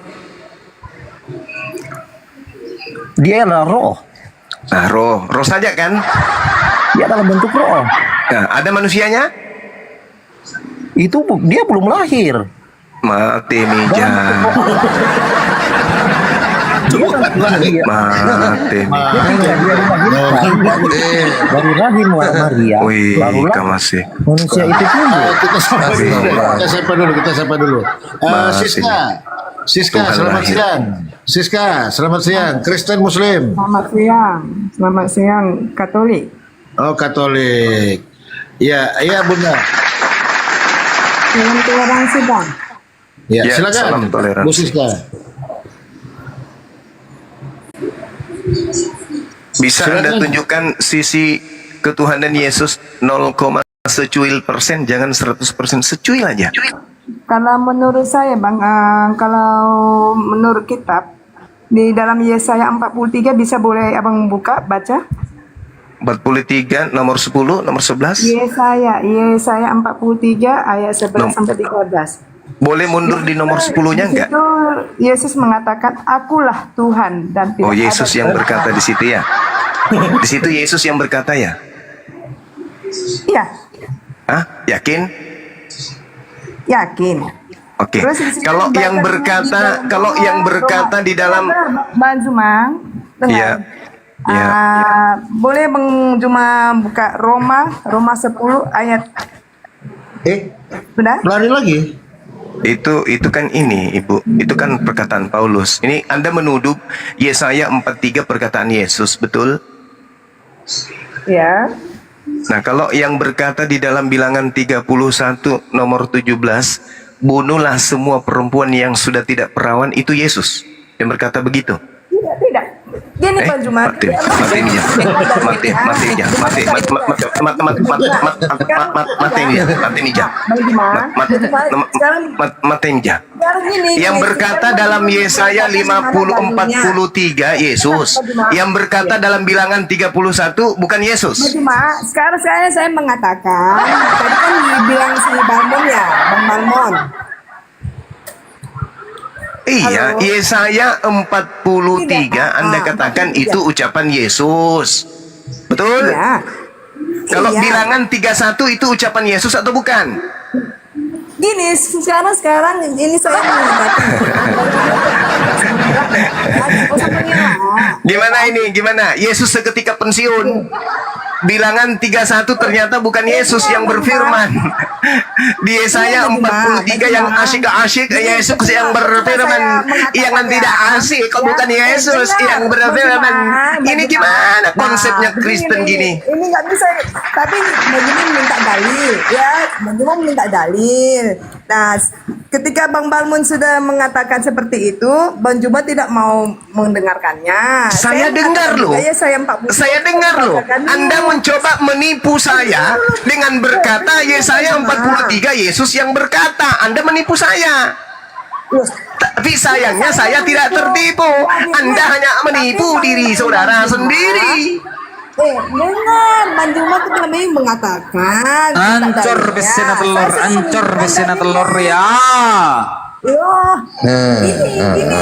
Dia adalah roh. Nah, roh saja kan? Dia dalam bentuk roh. Nah, ada manusianya? Itu dia belum lahir. Mati meja. Mati. Dari rahim Maria. Wih, barulah masih. manusia itu tumbuh. Kita sapa dulu. Siska, Tuhan selamat lahir. siang. Siska, selamat siang. Kristen Muslim. Selamat siang, Katolik. Oh, Katolik. Ya, Bunda. Salam toleransi, Bang. Ya, Ya, silakan. salam toleransi. Bu Siska. Bisa Anda Silakan. tunjukkan sisi ketuhanan Yesus 0, secuil %, jangan 100%, secuil aja. Kalau menurut saya, Bang, kalau menurut kitab, di dalam Yesaya 43 bisa boleh Abang buka, baca? 43 nomor 10, nomor 11. Yesaya 43 ayat 11 sampai 13. Boleh mundur di nomor 10-nya enggak? Itu Yesus mengatakan, "Akulah Tuhan dan tidak Oh, Yesus ada yang Tuhan." berkata di situ ya. Di situ Yesus yang berkata ya. Iya, Hah? Yakin? yakin. Oke. Terus di sini Kalau dibaca yang di berkata, dalam kalau Roma- yang berkata di dalam Bang Zumang, dengar. Iya. Iya. Boleh Bang Juma buka Roma 10 ayat, benar? Lari lagi. itu kan ini, Ibu. Itu kan perkataan Paulus. Ini Anda menuduh Yesaya 43 perkataan Yesus, betul? Ya. Nah, kalau yang berkata di dalam Bilangan 31 nomor 17, bunuhlah semua perempuan yang sudah tidak perawan, itu Yesus yang berkata begitu. Tidak. Gini Bang Juma. Mati aja, mati aja. Sekarang gini. Yang berkata dalam Yesaya 50:43 Yesus, yang berkata dalam Bilangan 31 bukan Yesus. Bang Juma, sekarang saya mengatakan, tadi kan dibilang si Balmon ya, Bang Balmon. Iya, Halo? Yesaya 43 Tidak. Anda katakan itu ucapan Yesus. Betul? Iya. Kalau Iya. Bilangan 31 itu ucapan Yesus atau bukan? Gini, sekarang ini saya mengatakan. Gimana ini? Gimana? Yesus seketika pensiun. Bilangan 31 ternyata bukan Yesus yang berfirman. Di Yesaya 43 yang asyik-asyik Yesus yang berfirman. Yang tidak asyik kok bukan Yesus yang berfirman. Ini gimana konsepnya Kristen gini? Ini nggak bisa, tapi begini minta dalil, ya, Bang minta dalil. Nah, ketika Bang Balmon sudah mengatakan seperti itu, Bang Juma tidak mau mendengarkannya. Saya dengar loh. Saya dengar loh. Anda mencoba menipu saya dengan berkata Yesaya 43 Yesus yang berkata. Anda menipu saya. Tapi sayangnya saya tidak tertipu. Anda hanya menipu diri saudara sendiri. Dengar, Bang Juma itu namanya mengatakan. Ancur besena telur, ancur besena telur ya.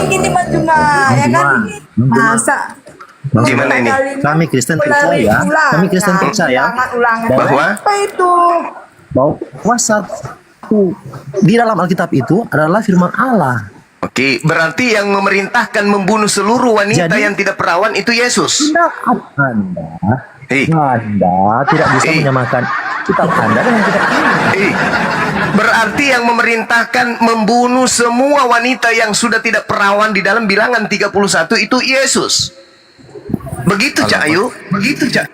Gini Bang Juma, ya kan? Masa Gimana ini? Kami Kristen percaya, Bahwa apa itu? bahwa satu di dalam Alkitab itu adalah firman Allah. Oke, berarti yang memerintahkan membunuh seluruh wanita Jadi- yang tidak perawan itu Yesus. Anda tidak bisa menyamakan kitab Anda dengan kitab ini. Berarti yang memerintahkan membunuh semua wanita yang sudah tidak perawan di dalam Bilangan 31 itu Yesus. Begitu Cak Ayu, begitu Cak.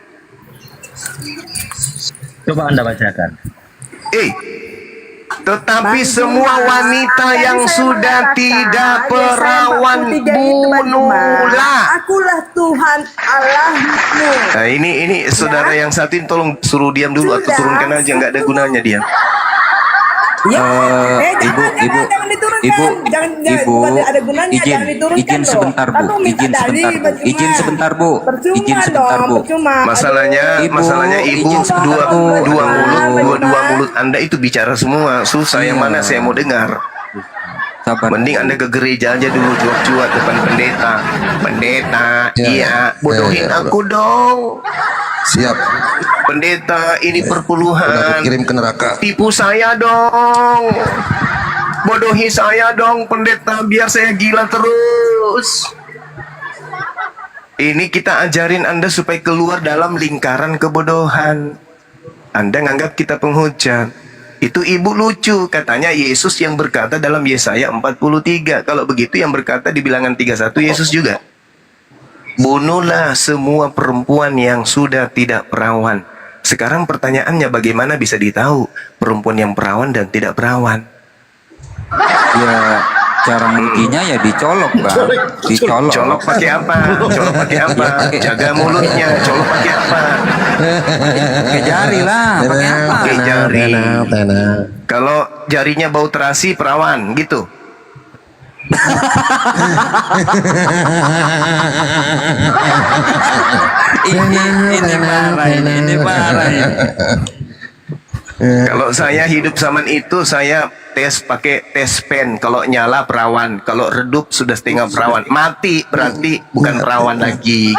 Coba Anda bacakan. Tetapi semua wanita yang sudah tidak perawan bunuhlah. Akulah Tuhan Allahmu. Nah ini saudara yang satu ini tolong suruh diam dulu atau turunkan aja, nggak ada gunanya dia. Ibu, izin sebentar Bu. Masalahnya ibu dua mulut Anda itu bicara semua. Susah yang mana saya mau dengar. Sabar. Mending Anda ke gereja aja dulu, cuak-cuak depan pendeta. Pendeta, iya, bodohin aku dong. Siap. Pendeta, ini Udah perpuluhan. kirim ke neraka. Tipu saya dong. Bodohi saya dong pendeta, biar saya gila terus. Ini kita ajarin Anda supaya keluar dalam lingkaran kebodohan. Anda nganggap kita penghujat. Itu ibu lucu, katanya Yesus yang berkata dalam Yesaya 43. Kalau begitu yang berkata di bilangan 31 Yesus juga. Bunuhlah semua perempuan yang sudah tidak perawan. Sekarang pertanyaannya, bagaimana bisa ditahu perempuan yang perawan dan tidak perawan? Ya, cara ngujinya ya dicolok, Bang. Dicolok. Colok pakai apa? Colok pakai apa? Jaga mulutnya. Colok pakai apa? Pakai jari lah, pakai apa? Pakai jari. Kalau jarinya bau terasi, perawan, gitu. Ini parah ini. Kalau saya hidup zaman itu, saya tes pakai tes pen. Kalau nyala perawan, kalau redup sudah setengah perawan. Mati berarti bukan perawan lagi.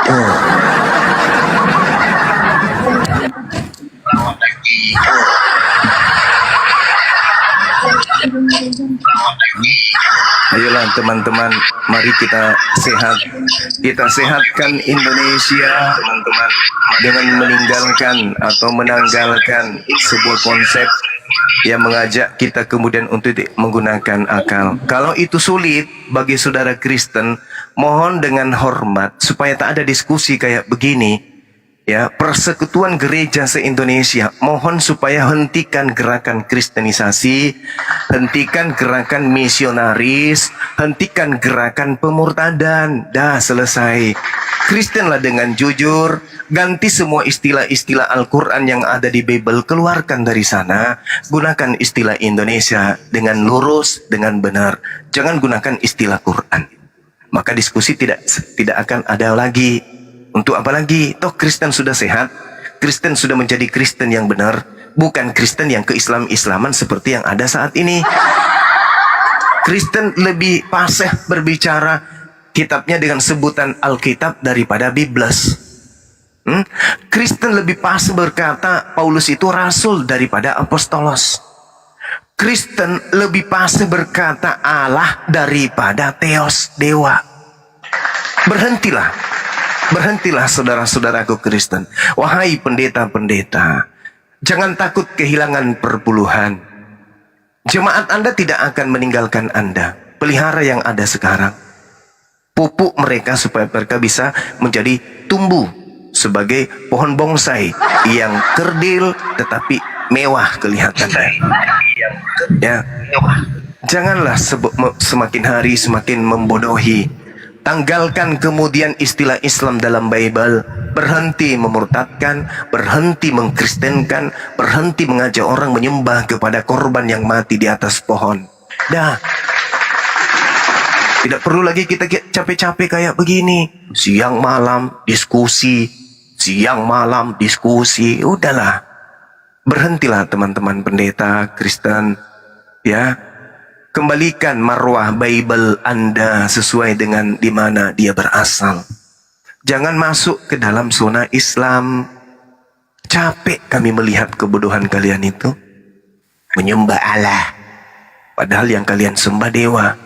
Ayolah teman-teman, mari kita sehat. Kita sehatkan Indonesia, teman-teman, dengan meninggalkan atau menanggalkan sebuah konsep yang mengajak kita kemudian untuk menggunakan akal. Kalau itu sulit bagi saudara Kristen, mohon dengan hormat supaya tak ada diskusi kayak begini. Ya, Persekutuan Gereja se-Indonesia, mohon supaya hentikan gerakan kristenisasi, hentikan gerakan misionaris, hentikan gerakan pemurtadan. Dah selesai. Kristenlah dengan jujur, ganti semua istilah-istilah Al-Quran yang ada di Bible, keluarkan dari sana, gunakan istilah Indonesia dengan lurus, dengan benar. Jangan gunakan istilah Quran. Maka diskusi tidak akan ada lagi. Untuk apa lagi? Toh Kristen sudah sehat, Kristen sudah menjadi Kristen yang benar, bukan Kristen yang ke-Islam-Islaman seperti yang ada saat ini. Kristen lebih fasih berbicara kitabnya dengan sebutan Alkitab daripada Biblos. Kristen lebih fasih berkata Paulus itu rasul daripada apostolos. Kristen lebih fasih berkata Allah daripada Theos, dewa. Berhentilah saudara-saudaraku Kristen. Wahai pendeta-pendeta, jangan takut kehilangan perpuluhan. Jemaat Anda tidak akan meninggalkan Anda. Pelihara yang ada sekarang. Pupuk mereka supaya mereka bisa menjadi tumbuh sebagai pohon bonsai yang kerdil tetapi mewah kelihatannya. Ya, janganlah semakin hari semakin membodohi. Tanggalkan kemudian istilah Islam dalam Bible. Berhenti memurtadkan, berhenti mengkristenkan, berhenti mengajak orang menyembah kepada korban yang mati di atas pohon. Dah. Tidak perlu lagi kita capek-capek kayak begini. Siang malam diskusi. Udahlah. Berhentilah teman-teman pendeta Kristen. Ya. Kembalikan marwah Bible Anda sesuai dengan di mana dia berasal. Jangan masuk ke dalam zona Islam. Capek kami melihat kebodohan kalian itu. Menyembah Allah, padahal yang kalian sembah dewa.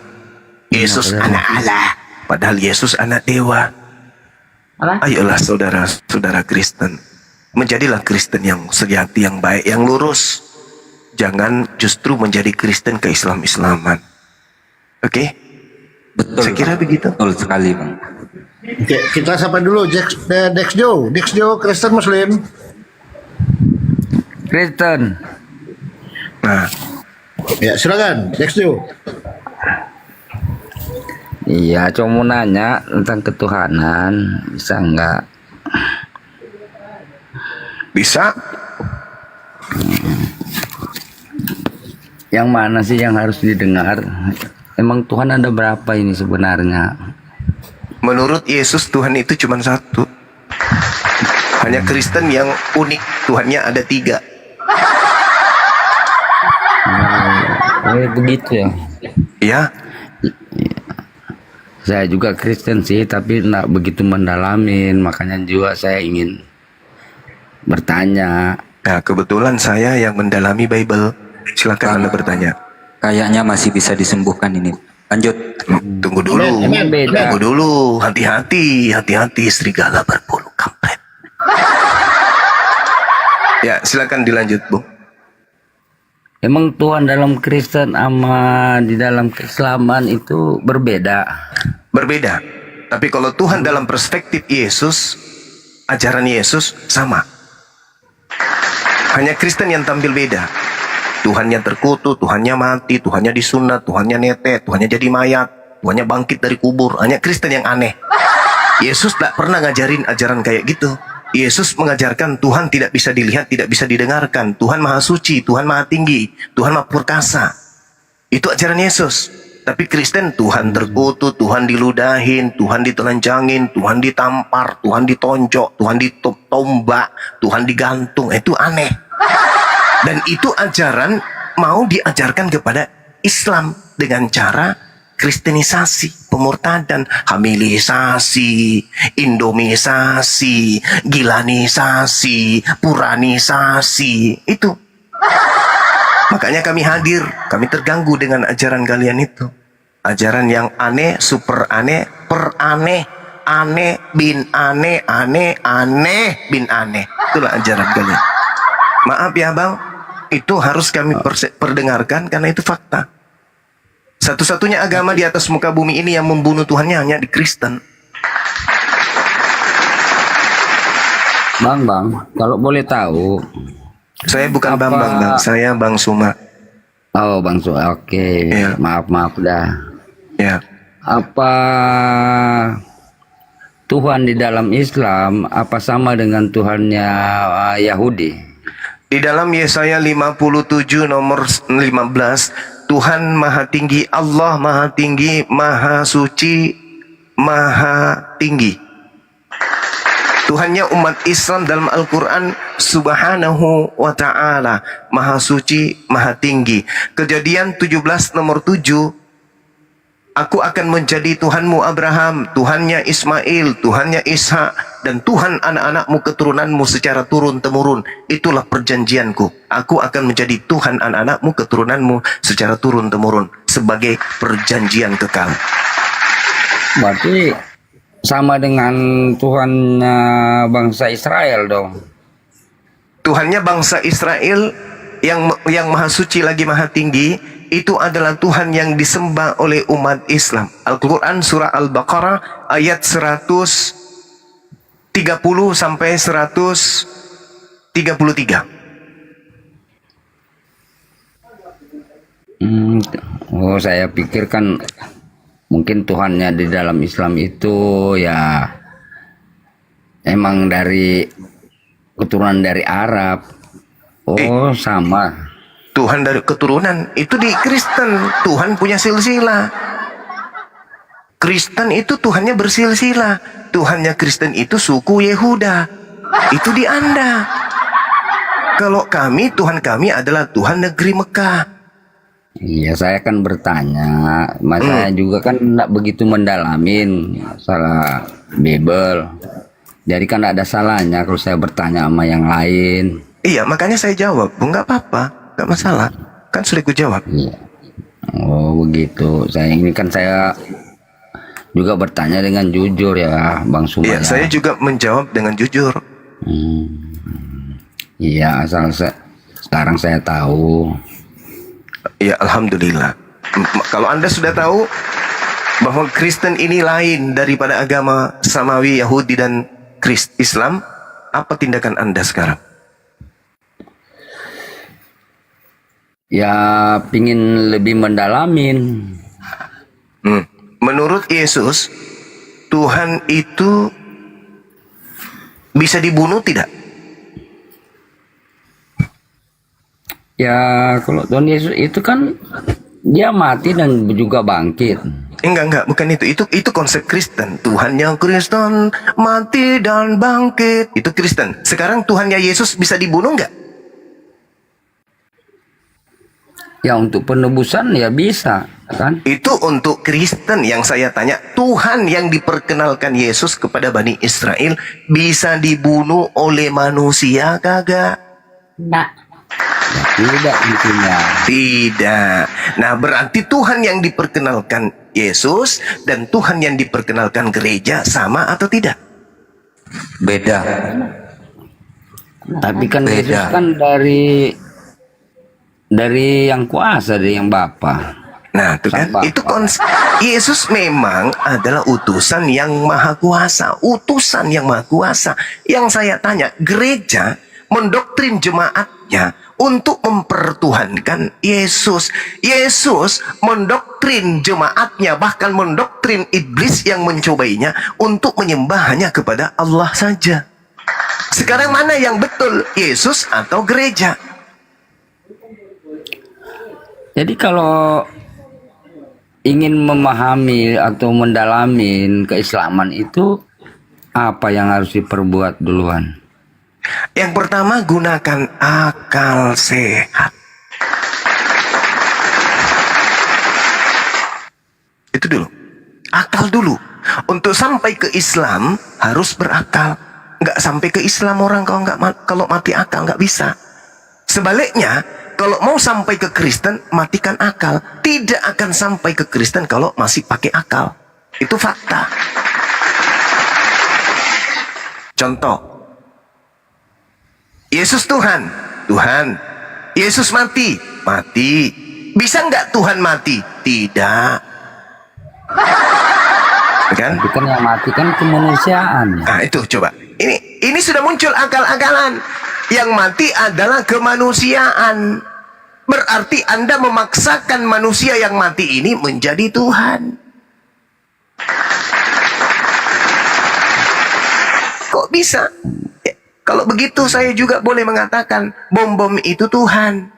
Yesus anak Allah, padahal Yesus anak dewa. Ayolah saudara-saudara Kristen, menjadilah Kristen yang sejati, yang baik, yang lurus. Jangan justru menjadi Kristen ke-Islam-Islaman. Oke? Betul. Saya kira begitu. Betul sekali, Bang. Oke, kita sapa dulu Dexjo Kristen Muslim. Kristen. Nah, ya silakan Dexjo. Iya, cuma mau nanya tentang ketuhanan, bisa nggak? Bisa. Yang mana sih yang harus didengar? Emang Tuhan ada berapa ini sebenarnya? Menurut Yesus Tuhan itu cuma satu. Hanya Kristen yang unik, Tuhannya ada 3. Begitu ya? Ya. Saya juga Kristen sih, tapi enggak begitu mendalamin. Makanya juga saya ingin bertanya. Nah, kebetulan saya yang mendalami Bible. Silakan Anda bertanya. Kayaknya masih bisa disembuhkan ini. Lanjut. Tunggu dulu. Emang beda. Tunggu dulu. Hati-hati serigala berbulu kampret. Ya, silakan dilanjut, Bu. Emang Tuhan dalam Kristen sama di dalam keislaman itu berbeda. Berbeda. Tapi kalau Tuhan dalam perspektif Yesus, ajaran Yesus sama. Hanya Kristen yang tampil beda. Tuhannya terkutuk, Tuhannya mati, Tuhannya disunat, Tuhannya netek, Tuhannya jadi mayat, Tuhannya bangkit dari kubur. Hanya Kristen yang aneh. Yesus tak pernah ngajarin ajaran kayak gitu. Yesus mengajarkan Tuhan tidak bisa dilihat, tidak bisa didengarkan. Tuhan maha suci, Tuhan maha tinggi, Tuhan maha perkasa. Itu ajaran Yesus. Tapi Kristen, Tuhan terkutuk, Tuhan diludahin, Tuhan ditelanjangin, Tuhan ditampar, Tuhan ditonjok, Tuhan ditombak, Tuhan digantung. Itu aneh. Dan itu ajaran mau diajarkan kepada Islam dengan cara kristenisasi, pemurtadan, hamilisasi, indomisasi, gilanisasi, puranisasi. Itu. Makanya kami hadir, kami terganggu dengan ajaran kalian itu. Ajaran yang aneh, super aneh, per aneh, aneh bin aneh, aneh, aneh bin aneh. Itulah ajaran kalian. Maaf ya Bang, itu harus kami perdengarkan karena itu fakta. Satu-satunya agama di atas muka bumi ini yang membunuh Tuhannya hanya di Kristen. Bang, kalau boleh tahu. Saya bukan Bambang, Bang. Saya Bang Suma. Oh, Bang Suma. Oke. Ya. Maaf dah. Ya. Apa Tuhan di dalam Islam apa sama dengan Tuhannya Yahudi? Di dalam Yesaya 57 nomor 15, Tuhan maha tinggi, Allah maha tinggi, maha suci, maha tinggi. Tuhannya umat Islam dalam Al-Quran Subhanahu wa ta'ala, maha suci, maha tinggi. Kejadian 17 nomor 7, Aku akan menjadi Tuhanmu Abraham, Tuhannya Ismail, Tuhannya Ishak, dan Tuhan anak-anakmu keturunanmu secara turun-temurun. Itulah perjanjianku. Aku akan menjadi Tuhan anak-anakmu keturunanmu secara turun-temurun. Sebagai perjanjian kekal. Berarti sama dengan Tuhannya bangsa Israel dong. Tuhannya bangsa Israel yang maha suci lagi maha tinggi, itu adalah Tuhan yang disembah oleh umat Islam. Al-Quran surah Al-Baqarah ayat 130 sampai 133. Oh, saya pikir kan mungkin Tuhannya di dalam Islam itu ya emang dari keturunan dari Arab. Oh, sama. Tuhan dari keturunan itu di Kristen. Tuhan punya silsilah. Kristen itu Tuhannya bersilsilah. Tuhannya Kristen itu suku Yehuda. Itu di Anda. Kalau kami, Tuhan kami adalah Tuhan negeri Mekah. Iya, saya kan bertanya. Mas saya juga kan tidak begitu mendalamin masalah Bible. Jadi kan tidak ada salahnya kalau saya bertanya sama yang lain. Iya, makanya saya jawab. Enggak apa-apa. Gak masalah, kan sudah ku jawab. Iya. Oh begitu. Saya juga bertanya dengan jujur ya, Bang Suma. Iya, saya juga menjawab dengan jujur. Iya, sekarang saya tahu. Ya, alhamdulillah. Kalau Anda sudah tahu bahwa Kristen ini lain daripada agama Samawi, Yahudi dan Islam, apa tindakan Anda sekarang? Ya, pingin lebih mendalamin. Menurut Yesus, Tuhan itu bisa dibunuh tidak? Ya, kalau Tuhan Yesus itu kan dia mati dan juga bangkit. Enggak, bukan itu. Itu konsep Kristen. Tuhan yang Kristen mati dan bangkit. Itu Kristen. Sekarang Tuhannya Yesus bisa dibunuh enggak? Ya, untuk penebusan ya bisa, kan? Itu untuk Kristen yang saya tanya. Tuhan yang diperkenalkan Yesus kepada Bani Israel bisa dibunuh oleh manusia kagak? Enggak. Tidak intinya. Tidak. Nah, berarti Tuhan yang diperkenalkan Yesus dan Tuhan yang diperkenalkan gereja sama atau tidak? Beda. Tapi kan Beda. Yesus kan dari yang kuasa, dari yang Bapa. Nah, itu kan, itu Yesus memang adalah utusan yang maha kuasa, utusan yang maha kuasa. Yang saya tanya, gereja mendoktrin jemaatnya untuk mempertuhankan Yesus. Yesus mendoktrin jemaatnya, bahkan mendoktrin iblis yang mencobainya untuk menyembah hanya kepada Allah saja. Sekarang mana yang betul, Yesus atau gereja? Jadi kalau ingin memahami atau mendalamin keislaman itu, apa yang harus diperbuat duluan? Yang pertama, gunakan akal sehat. Itu dulu. Akal dulu. Untuk sampai ke Islam harus berakal. Nggak sampai ke Islam orang kalau mati akal nggak bisa. Sebaliknya, kalau mau sampai ke Kristen, matikan akal. Tidak akan sampai ke Kristen kalau masih pakai akal. Itu fakta. Contoh, Yesus Tuhan, Tuhan. Yesus mati, mati. Bisa nggak Tuhan mati? Tidak. Kan? Tapi kan yang mati kan kemanusiaan. Nah itu coba. Ini sudah muncul akal-akalan. Yang mati adalah kemanusiaan. Berarti Anda memaksakan manusia yang mati ini menjadi Tuhan. Kok bisa? Kalau begitu saya juga boleh mengatakan bom-bom itu Tuhan.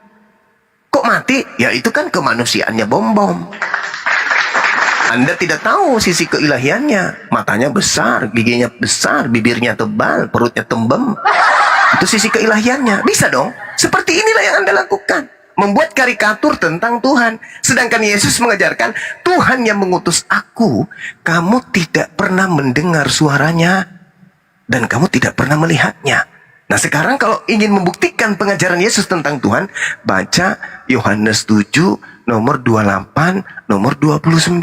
Kok mati? Ya itu kan kemanusiaannya bom-bom. Anda tidak tahu sisi keilahiannya. Matanya besar, giginya besar, bibirnya tebal, perutnya tembem. Itu sisi keilahiannya. Bisa dong. Seperti inilah yang Anda lakukan. Membuat karikatur tentang Tuhan. Sedangkan Yesus mengajarkan, Tuhan yang mengutus aku, kamu tidak pernah mendengar suaranya. Dan kamu tidak pernah melihatnya. Nah sekarang kalau ingin membuktikan pengajaran Yesus tentang Tuhan, baca Yohanes 7, nomor 28, nomor 29.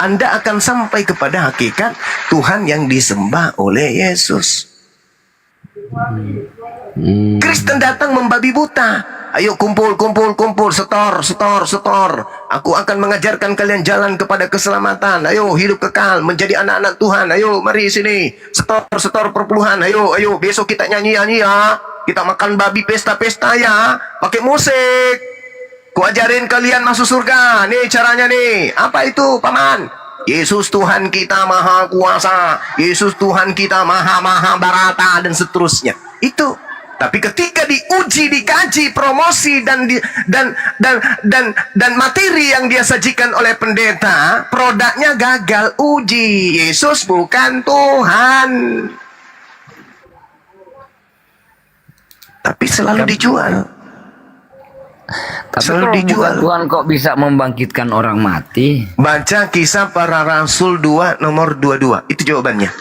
Anda akan sampai kepada hakikat Tuhan yang disembah oleh Yesus. Kristen datang membabi buta. Ayo kumpul, setor. Aku akan mengajarkan kalian jalan kepada keselamatan. Ayo hidup kekal, menjadi anak-anak Tuhan. Ayo mari sini, setor perpuluhan. Ayo besok kita nyanyi ya. Kita makan babi pesta-pesta ya, pakai musik. Ku ajarin kalian masuk surga. Nih caranya nih. Apa itu, Paman? Yesus Tuhan kita maha kuasa. Yesus Tuhan kita maha barata dan seterusnya. Itu. Tapi ketika diuji, dikaji, promosi dan materi yang dia sajikan oleh pendeta, produknya gagal uji. Yesus bukan Tuhan. Tapi selalu dijual. Tapi kalau bukan Tuhan kok bisa membangkitkan orang mati? Baca Kisah Para Rasul 2 nomor 22. Itu jawabannya.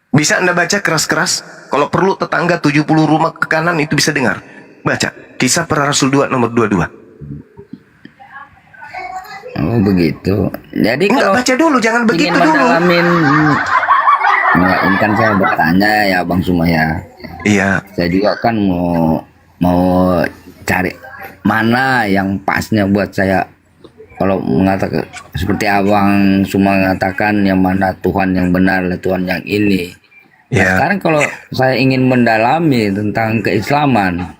Bisa Anda baca keras-keras. Kalau perlu tetangga 70 rumah ke kanan itu bisa dengar. Baca Kisah Para Rasul 2 nomor 22. Oh begitu. Jadi enggak, kalau baca dulu, jangan begitu dulu. Enggak, ini kan saya bertanya ya Bang Sumaya. Iya. Saya juga kan mau cari mana yang pasnya buat saya. Kalau mengatakan seperti Abang Suma mengatakan yang mana Tuhan yang benar, Tuhan yang ini. Nah, sekarang kalau saya ingin mendalami tentang keislaman,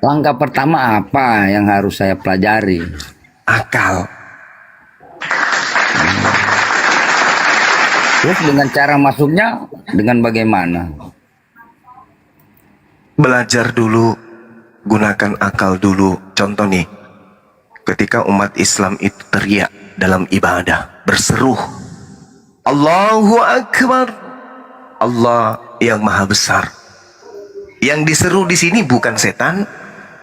langkah pertama apa yang harus saya pelajari? Akal. Terus dengan cara masuknya dengan bagaimana? Belajar dulu, gunakan akal dulu. Contoh nih, ketika umat Islam itu teriak dalam ibadah, berseru, Allahu Akbar. Allah yang maha besar. Yang diseru di sini bukan setan,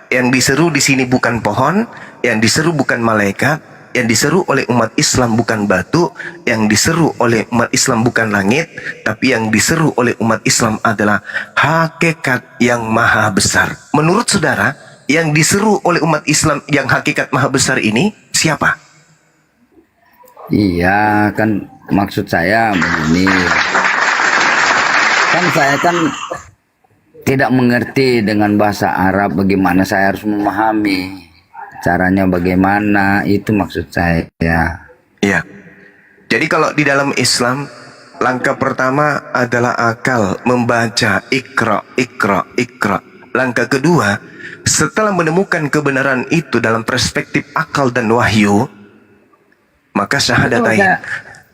yang diseru di sini bukan pohon, yang diseru bukan malaikat, yang diseru oleh umat Islam bukan batu, yang diseru oleh umat Islam bukan langit, tapi yang diseru oleh umat Islam adalah hakikat yang maha besar. Menurut saudara, yang diseru oleh umat Islam yang hakikat maha besar ini siapa? Iya, kan maksud saya begini. Kan saya kan tidak mengerti dengan bahasa Arab, bagaimana saya harus memahami caranya, bagaimana itu maksud saya. Iya. Jadi kalau di dalam Islam, langkah pertama adalah akal membaca ikra, ikra, ikra. Langkah kedua, setelah menemukan kebenaran itu dalam perspektif akal dan wahyu, maka syahadatain.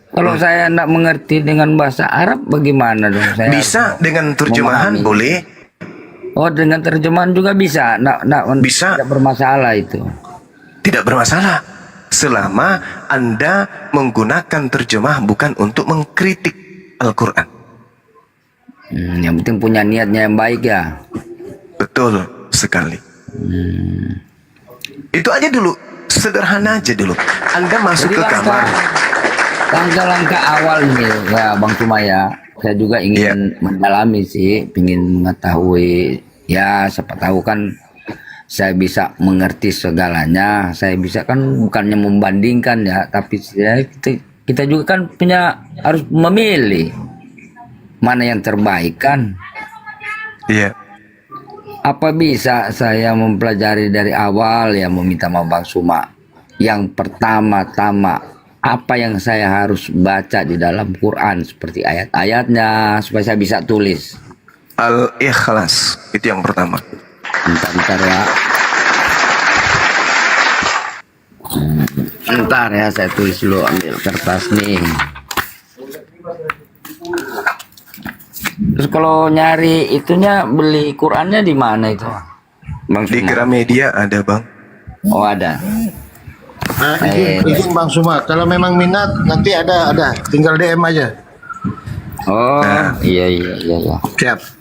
Kalau saya tidak mengerti dengan bahasa Arab, bagaimana dong? Saya bisa dengan terjemahan memahami. boleh. Oh, dengan terjemahan juga bisa. Bisa. Tidak bermasalah itu. Tidak bermasalah selama Anda menggunakan terjemah bukan untuk mengkritik Al-Quran. Yang penting punya niatnya yang baik ya. Betul sekali. Itu aja dulu, sederhana aja dulu. Anda masuk ke kamar. Langkah-langkah awal nih ya Bang Sumaya, saya juga ingin mendalami sih, ingin mengetahui ya, siapa tahu kan saya bisa mengerti segalanya. Saya bisa kan bukannya membandingkan ya, tapi kita juga kan harus memilih mana yang terbaik kan. Iya. Apa bisa saya mempelajari dari awal ya, meminta sama Bang Suma. Yang pertama-tama, apa yang saya harus baca di dalam Quran, seperti ayat-ayatnya, supaya saya bisa tulis. Al-Ikhlas, itu yang pertama. Bentar ya. Bentar ya, saya tulis dulu, ambil kertas nih. Terus kalau nyari itunya, beli Qurannya di mana itu, Bang Suma? Di Gramedia ada, Bang. Oh, ada. Izin Bang Suma, kalau memang minat nanti ada, tinggal DM aja. Oh, iya. Siap.